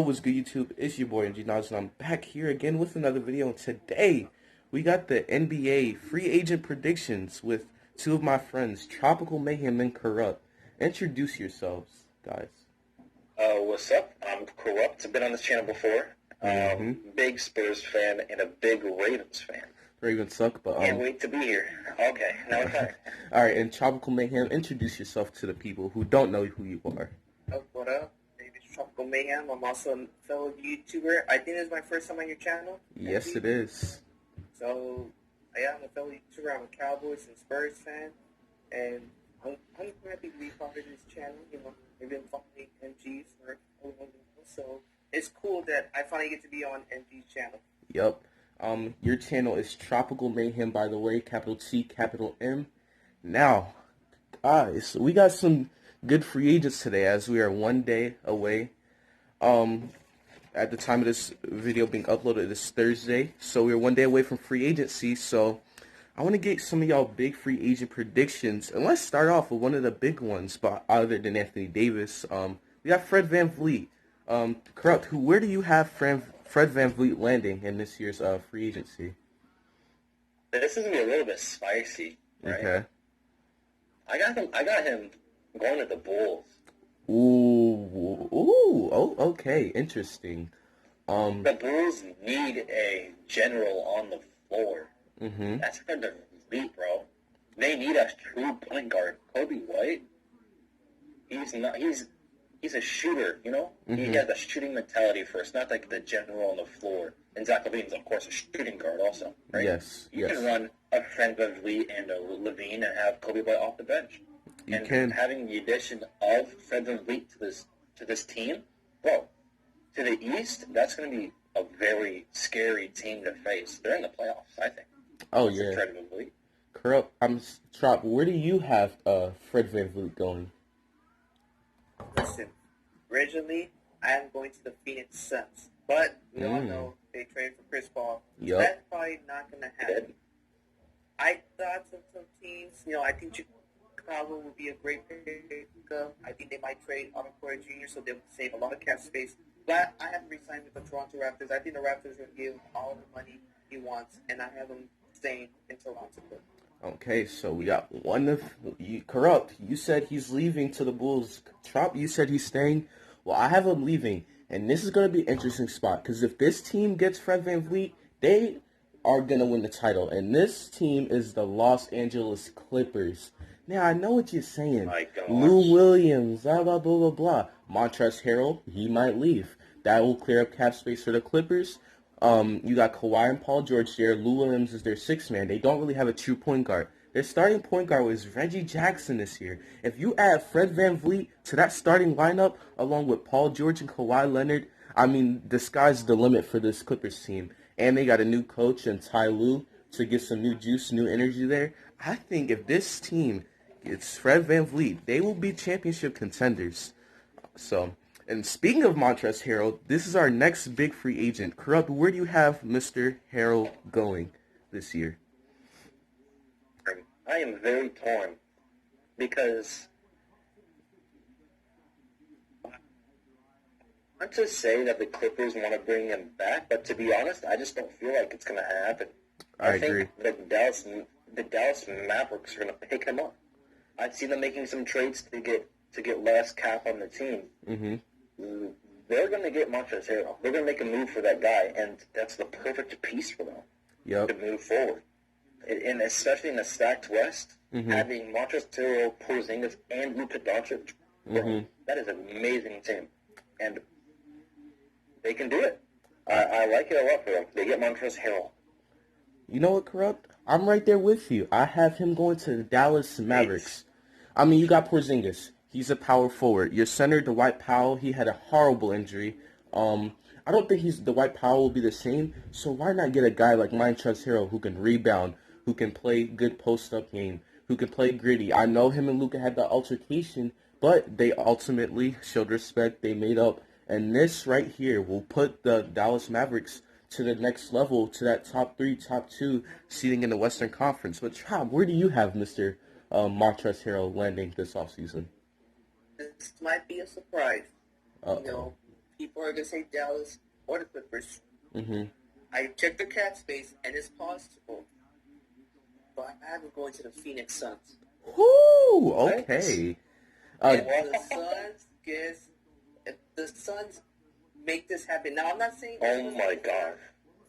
what's good YouTube? It's your boy MG Nas, and I'm back here again with another video. And today, we got the NBA free agent predictions with two of my friends, Tropical Mayhem and Corrupt. Introduce yourselves, guys. What's up? I'm Corrupt. I've been on this channel before. Big Spurs fan and a big Ravens fan. Ravens suck, but Can't wait to be here. Okay, now it's time. Alright, and Tropical Mayhem, introduce yourself to the people who don't know who you are. What up? My name is Tropical Mayhem. I'm also a fellow YouTuber. I think this is my first time on your channel. Yes, it is. So, yeah, I'm a fellow YouTuber. I'm a Cowboys and Spurs fan. And I'm happy to be part of this channel. You know, we've been following MG for a while now. So, it's cool that I finally get to be on MG's channel. Yep. Your channel is Tropical Mayhem, by the way, capital T, capital M. Now, guys, we got some good free agents today, as we are 1 day away. At the time of this video being uploaded, it's Thursday, so we're 1 day away from free agency. So I want to get some of y'all big free agent predictions, and let's start off with one of the big ones, but other than Anthony Davis. We got Fred VanVleet. Corrupt, where do you have Fred VanVleet landing in this year's free agency? This is gonna be a little bit spicy, right? Okay. I got him going to the Bulls. Oh, okay, interesting. The Bulls need a general on the floor. Mm-hmm. That's Fred VanVleet, bro. They need a true point guard. Kobe White. He's a shooter, you know? Mm-hmm. He has a shooting mentality first, not like the general on the floor. And Zach LaVine's, of course, a shooting guard also, right? Yes, You can run a Fred VanVleet and a LaVine and have Kobe White off the bench. You can. Having the addition of Fred VanVleet to this team, bro, to the East, that's going to be a very scary team to face. They're in the playoffs, I think. Oh, This yeah. is Fred VanVleet. Corrupt. Trop. Where do you have Fred VanVleet going? Listen, originally, I am going to the Phoenix Suns. But we all know they traded for Chris Paul. Yup. That's probably not going to happen. I thought of some teams. You know, I think Chicago would be a great pickup. I think they might trade Otto Porter Jr. so they would save a lot of cap space. But I haven't re-signed with the Toronto Raptors. I think the Raptors are going to give him all the money he wants, and I have him staying in Toronto. Okay, so we got one of you. Corrupt. You said he's leaving to the Bulls. Trop, you said he's staying. Well, I have him leaving, and this is going to be an interesting spot because if this team gets Fred VanVleet, they are going to win the title, and this team is the Los Angeles Clippers. Now, I know what you're saying. My gosh. Lou Williams, blah, blah, blah, blah, blah. Montrezl Harrell, he might leave. That will clear up cap space for the Clippers. You got Kawhi and Paul George there. Lou Williams is their sixth man. They don't really have a true point guard. Their starting point guard was Reggie Jackson this year. If you add Fred VanVleet to that starting lineup, along with Paul George and Kawhi Leonard, I mean, the sky's the limit for this Clippers team. And they got a new coach in Ty Lue to get some new juice, new energy there. I think if this team gets Fred VanVleet, they will be championship contenders. So, and speaking of Montrezl Harrell, this is our next big free agent. Corrupt, where do you have Mr. Harrell going this year? I am very torn because I want to say that the Clippers want to bring him back, but to be honest, I just don't feel like it's going to happen. I agree. think the Dallas Mavericks are going to pick him up. I see them making some trades to get less cap on the team. Mm-hmm. They're going to get Montrezl Harrell. They're going to make a move for that guy, and that's the perfect piece for them to move forward. And especially in the stacked West, having Montrezl Harrell, Porzingis, and Luka Doncic, that is an amazing team. And they can do it. I like it a lot for them. They get Montrezl Harrell. You know what, Corrupt? I'm right there with you. I have him going to the Dallas Mavericks. I mean, you got Porzingis. He's a power forward. Your center, Dwight Powell, he had a horrible injury. I don't think Dwight Powell will be the same, so why not get a guy like Montrezl Harrell who can rebound, who can play good post-up game, who can play gritty. I know him and Luka had the altercation, but they ultimately showed respect. They made up. And this right here will put the Dallas Mavericks to the next level, to that top 3, top 2 seating in the Western Conference. But, Rob, where do you have Mr. Montrezl Harrell landing this offseason? This might be a surprise. You know, people are gonna say Dallas or the Clippers. Mm-hmm. I checked the cap space, and it's possible, but I have it going to the Phoenix Suns. Whoo! Okay. If the Suns make this happen, now I'm not saying. Oh my God!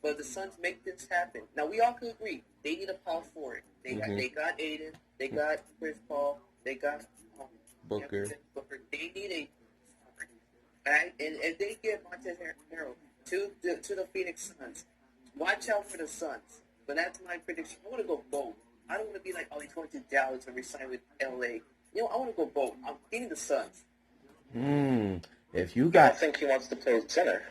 But the Suns make this happen. Now we all can agree they need a power forward. They got Aiden, they got Chris Paul, they got Booker. They need a right, and if they get Montrezl Harrell to the Phoenix Suns, watch out for the Suns. But that's my prediction. I want to go bold. I don't want to be like, oh, he's going to Dallas and resign with LA. You know, I want to go bold. I'm getting the Suns. If you got, I think he wants to play center.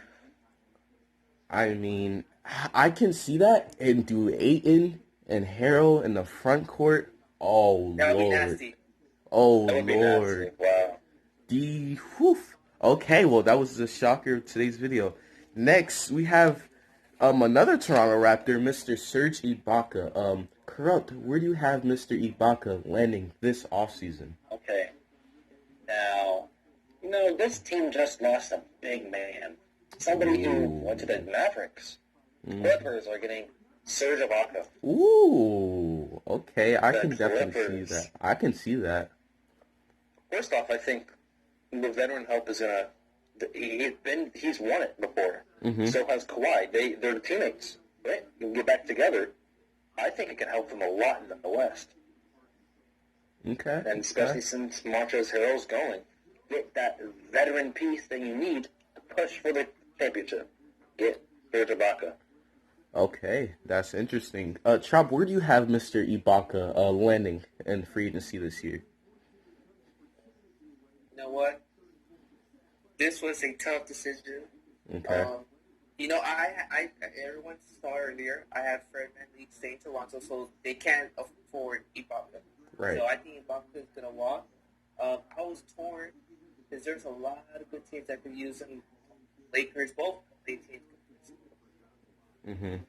I mean, I can see that and do Ayton and Harrell in the front court. Oh that would Lord. Be nasty. Oh that would Lord. Be nasty. Wow. Okay, well that was the shocker of today's video. Next we have another Toronto Raptor, Mr. Serge Ibaka. Corrupt, where do you have Mr. Ibaka landing this offseason? Okay. Now, this team just lost a big man. Somebody who went to the Mavericks. Clippers are getting Serge Ibaka. Ooh, okay, I can definitely see that. I can see that. First off, I think the veteran help is gonna. He's won it before. So has Kawhi. They're teammates, right? You can get back together. I think it can help them a lot in the West. Okay. And especially since Montrezl Harrell's going, get that veteran piece that you need to push for the championship. Get Serge Ibaka. Okay, that's interesting. Chop, where do you have Mr. Ibaka landing in free agency this year? You know what? This was a tough decision. Okay. I everyone saw earlier, I have Fred VanVleet staying in Toronto, so they can't afford Ibaka. Right. So I think Ibaka is going to walk. I was torn because there's a lot of good teams that could use him. Lakers, both teams.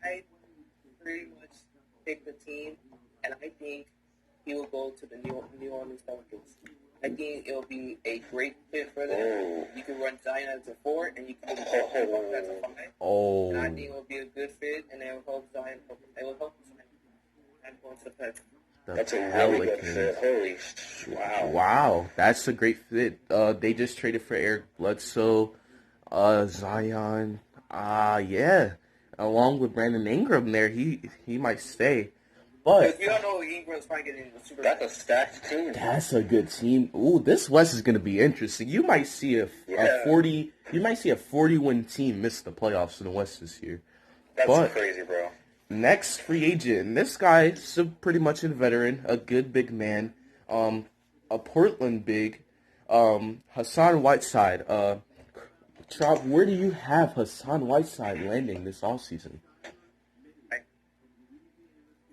I pretty much picked the team, and I think he will go to the New Orleans Pelicans. I think it'll be a great fit for them. You can run Zion as a 4, and you can run Ibaka as a 5. And I think it will be a good fit, and it will help Zion. It will help Zion. I'm going to the Pelicans. That's a really good fit. Holy wow. Wow, that's a great fit. They just traded for Eric Bledsoe, Zion. Yeah. Along with Brandon Ingram there, he might stay. But we all know Ingram's probably getting the Super Bowl. That's a stacked team. That's a good team. Ooh, this West is gonna be interesting. You might see a 40-win team miss the playoffs in the West this year. That's crazy, bro. Next free agent, and this guy is pretty much a veteran, a good big man, a Portland big, Hassan Whiteside. Trop, where do you have Hassan Whiteside landing this offseason?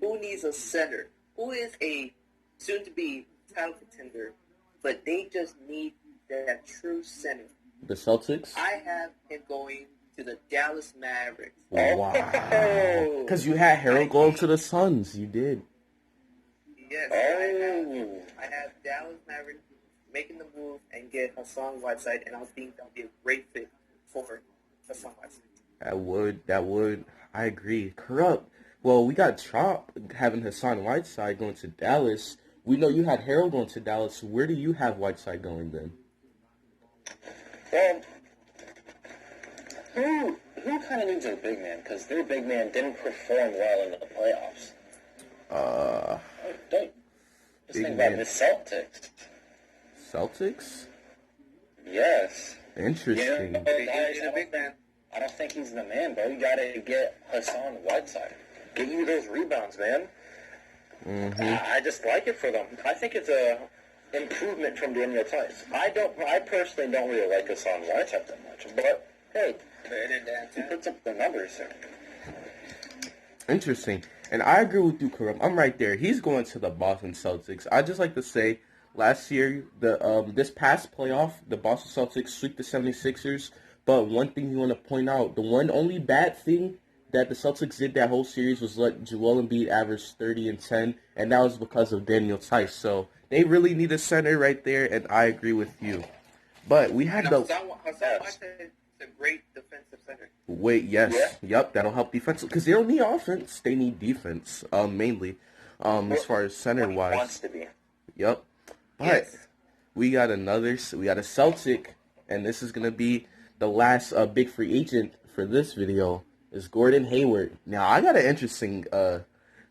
Who needs a center? Who is a soon-to-be title contender, but they just need that true center? The Celtics? I have him going to the Dallas Mavericks. Wow. Because you had Harold going to the Suns. You did. Yes. I have Dallas Mavericks making the move and get Hassan Whiteside, and I think that would be a great fit for Hassan Whiteside. That would. I agree. Corrupt. Well, we got Trop having Hassan Whiteside going to Dallas. We know you had Harold going to Dallas. So where do you have Whiteside going then? Who kind of needs a big man? Because their big man didn't perform well in the playoffs. Just think about the Celtics. Celtics? Yes. Interesting. I don't think he's the man, bro. You gotta get Hassan Whiteside. Get you those rebounds, man. I just like it for them. I think it's a improvement from Daniel Tice. I personally don't really like Hassan Whiteside that much, but hey, he puts up the numbers. Interesting. And I agree with you, Karam. I'm right there. He's going to the Boston Celtics. I just like to say, last year, this past playoff, the Boston Celtics swept the 76ers. But one thing you want to point out, the one only bad thing that the Celtics did that whole series was let Joel Embiid average 30 and 10, and that was because of Daniel Tice. So they really need a center right there, and I agree with you. But we had Hassan Whiteside a great defensive center. Wait, yes, yep, that'll help defense because they don't need offense; they need defense, mainly, as far as center wise. Wants to be. Yep, but we got a Celtic, and this is gonna be the last big free agent for this video is Gordon Hayward. Now I got an interesting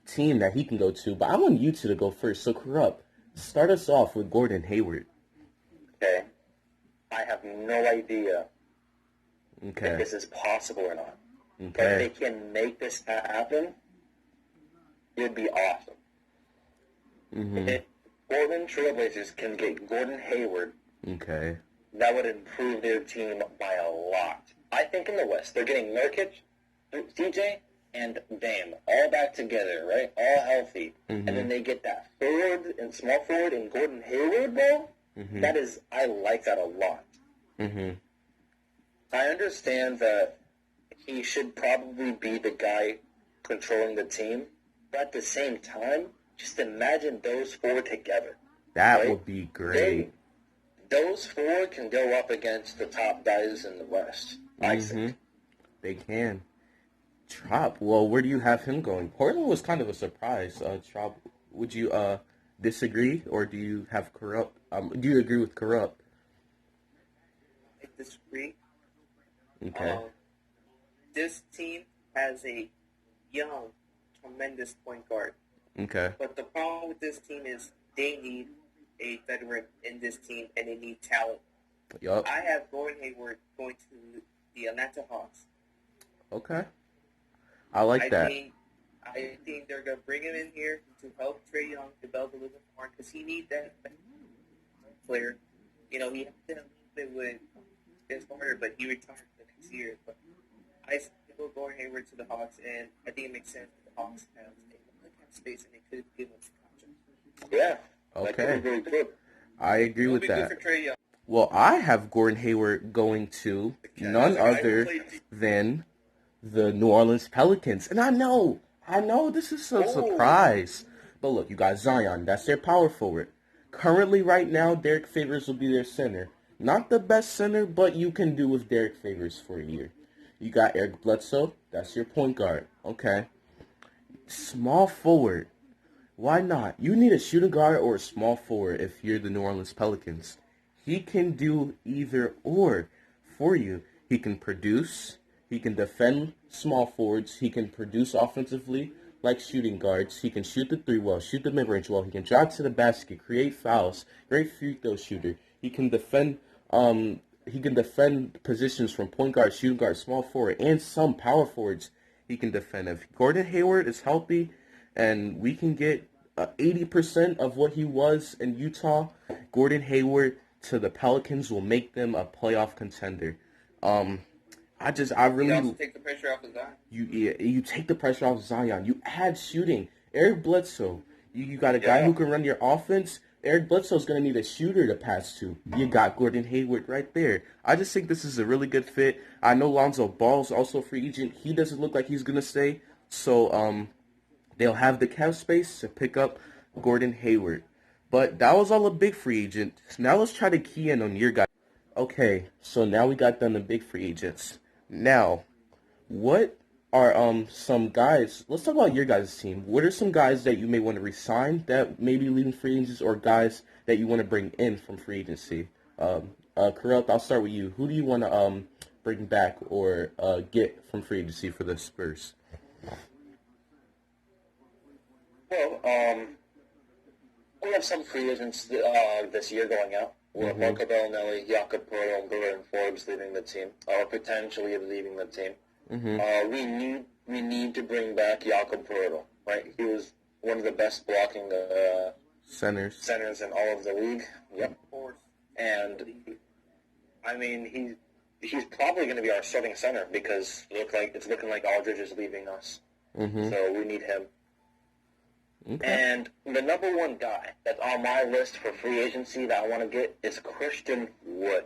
team that he can go to, but I want you two to go first. So Corrupt, start us off with Gordon Hayward. Okay, I have no idea. Okay. If this is possible or not. Okay. But if they can make this happen, it would be awesome. Mm-hmm. If Portland Trailblazers can get Gordon Hayward, okay, that would improve their team by a lot. I think in the West, they're getting Nurkic, CJ, and Dame all back together, right? All healthy. Mm-hmm. And then they get that forward and small forward in Gordon Hayward, bro. Mm-hmm. That is, I like that a lot. Mm-hmm. I understand that he should probably be the guy controlling the team, but at the same time, just imagine those four together. That would be great. Those four can go up against the top guys in the West, I think. They can. Trop, well, where do you have him going? Portland was kind of a surprise. Trop, would you disagree, or do you have Corrupt? Do you agree with Corrupt? I disagree. Okay. This team has a young, tremendous point guard. Okay. But the problem with this team is they need a veteran in this team, and they need talent. Yup. I have Gordon Hayward going to the Atlanta Hawks. Okay. I like that. I think they're going to bring him in here to help Trae Young develop a little bit more because he needs that player. You know, he had to have a little bit with his partner, but he retired the next year. But I still Gordon Hayward to the Hawks, and I think it makes sense that the Hawks have a space and they could give him some contract. Yeah. Okay. I agree with that. Good for Trae Young. Well, I have Gordon Hayward going to none other than the New Orleans Pelicans. And I know this is a surprise. But look, you got Zion. That's their power forward. Currently, right now, Derek Favors will be their center. Not the best center, but you can do with Derek Favors for a year. You got Eric Bledsoe. That's your point guard. Okay. Small forward. Why not? You need a shooting guard or a small forward if you're the New Orleans Pelicans. He can do either or for you. He can produce. He can defend small forwards. He can produce offensively like shooting guards. He can shoot the three well, shoot the mid-range well. He can drive to the basket, create fouls, great free throw shooter. He can defend positions from point guard, shooting guard, small forward, and some power forwards he can defend. If Gordon Hayward is healthy and we can get 80% of what he was in Utah, Gordon Hayward to the Pelicans will make them a playoff contender. I really You also take the pressure off of Zion. You take the pressure off Zion. You add shooting. Eric Bledsoe. You got a guy who can run your offense. Eric Bledsoe's going to need a shooter to pass to. You got Gordon Hayward right there. I just think this is a really good fit. I know Lonzo Ball's also a free agent. He doesn't look like he's going to stay. So they'll have the cap space to pick up Gordon Hayward. But that was all a big free agent. Now let's try to key in on your guy. Okay, so now we got done the big free agents. Now, what are some guys, let's talk about your guys' team. What are some guys that you may want to resign that may be leaving free agents, or guys that you want to bring in from free agency? Corrupt, I'll start with you. Who do you want to bring back or get from free agency for the Spurs? Well, we have some free agents this year going out. We have Marco Bellinelli, Jakob Poeltl, and Gordon Forbes leaving the team, or potentially leaving the team. We need to bring back Jakob Poeltl, right? He was one of the best blocking centers in all of the league. Yep. And I mean, he's probably going to be our starting center because it's looking like Aldridge is leaving us. So we need him. Okay. And the number one guy that's on my list for free agency that I want to get is Christian Wood.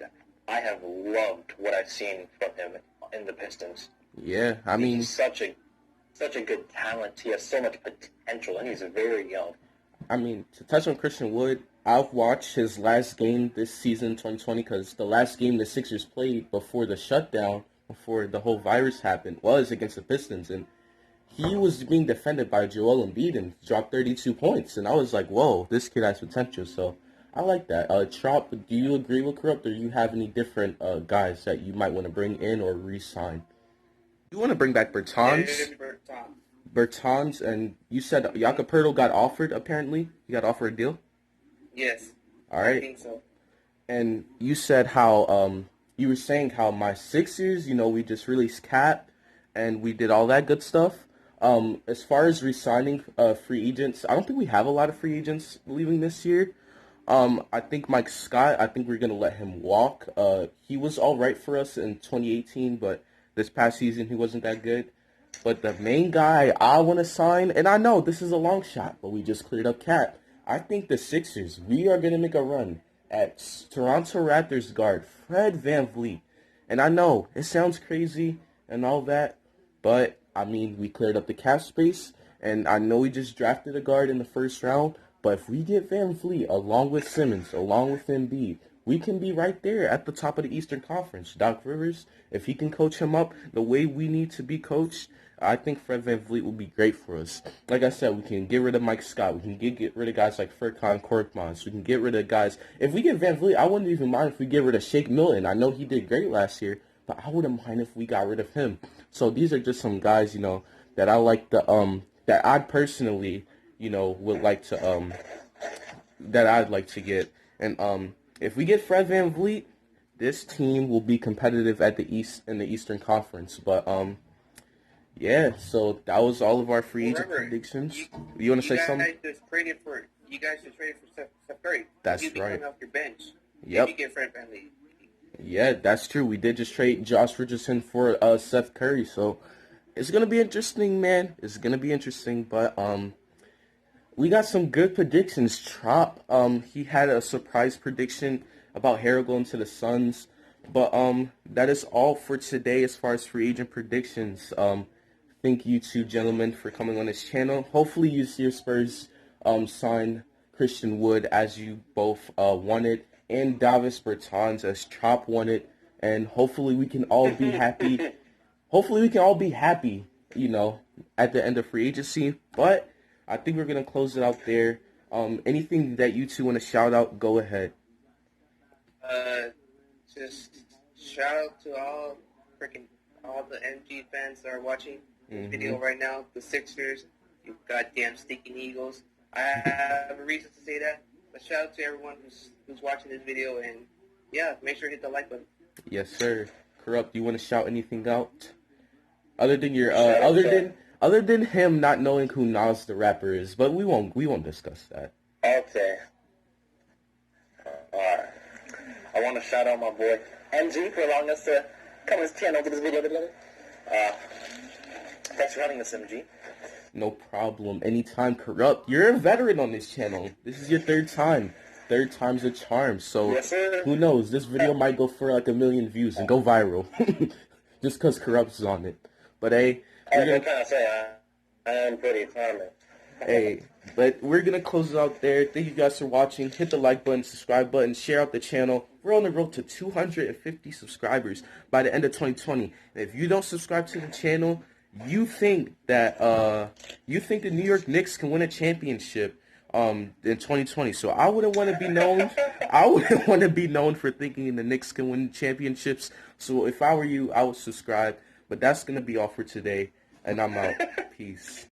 I have loved what I've seen from him in the Pistons. Yeah, I mean, he's such a good talent. He has so much potential, and he's very young. I mean, to touch on Christian Wood, I've watched his last game this season, 2020, because the last game the Sixers played before the shutdown, before the whole virus happened, was against the Pistons, and he was being defended by Joel Embiid and dropped 32 points, and I was like, whoa, this kid has potential, so I like that. Trop, do you agree with Corrupt, or do you have any different guys that you might want to bring in or re-sign? You want to bring back Bertans? Bertans, and you said Jakob Poeltl got offered, apparently? He got offered a deal? Yes. All right. I think so. And you said how, you were saying how my Sixers, we just released Cap, and we did all that good stuff. As far as re-signing free agents, I don't think we have a lot of free agents leaving this year. I think Mike Scott, I think we're going to let him walk. He was all right for us in 2018, but this past season he wasn't that good. But the main guy I want to sign, and I know this is a long shot, but we just cleared up Cap. I think the Sixers, we are going to make a run at Toronto Raptors guard Fred VanVleet. And I know it sounds crazy and all that, but I mean, we cleared up the cap space, and I know we just drafted a guard in the first round, but if we get VanVleet along with Simmons, along with Embiid, we can be right there at the top of the Eastern Conference. Doc Rivers, if he can coach him up the way we need to be coached, I think Fred VanVleet will be great for us. Like I said, we can get rid of Mike Scott. We can get rid of guys like Furkan Korkmaz. We can get rid of guys. If we get VanVleet, I wouldn't even mind if we get rid of Shake Milton. I know he did great last year, but I wouldn't mind if we got rid of him. So these are just some guys, that I like that I personally, would like to that I'd like to get. And if we get Fred VanVleet, this team will be competitive at the Eastern Conference. But yeah, so that was all of our free agent predictions. You want to say something? You guys just traded for Steph Curry. That's He'd be right. coming off your bench. Yep. You get Fred VanVleet. Yeah, that's true. We did just trade Josh Richardson for Steph Curry, so it's gonna be interesting, man. It's gonna be interesting, but we got some good predictions. Trop, he had a surprise prediction about Harrell going to the Suns, but that is all for today as far as free agent predictions. Thank you two gentlemen for coming on this channel. Hopefully you see your Spurs sign Christian Wood as you both wanted, and Davis Bertans as Trop wanted, and hopefully we can all be happy. Hopefully we can all be happy, at the end of free agency. But I think we're gonna close it out there. Anything that you two want to shout out, go ahead. Just shout out to all the MG fans that are watching this video right now. The Sixers, you goddamn stinking Eagles. I have a reason to say that. But shout out to everyone who's watching this video, and yeah, make sure to hit the like button. Yes, sir. Corrupt, do you want to shout anything out? Other than your other than him not knowing who Nas the rapper is, but we won't discuss that. Okay. Alright. I want to shout out my boy MG for allowing us to come on his channel for this video together. Thanks for having us, MG. No problem. Anytime, Corrupt. You're a veteran on this channel. This is your third time. Third time's a charm. So yes, who knows? This video might go for like 1 million views and go viral. Just because Corrupt's on it. But hey, I was trying to say I am pretty charming. Hey, but we're going to close it out there. Thank you guys for watching. Hit the like button, subscribe button, share out the channel. We're on the road to 250 subscribers by the end of 2020. And if you don't subscribe to the channel, you think that the New York Knicks can win a championship in 2020. So I wouldn't want to be known. I wouldn't want to be known for thinking the Knicks can win championships. So if I were you, I would subscribe. But that's going to be all for today. And I'm out. Peace.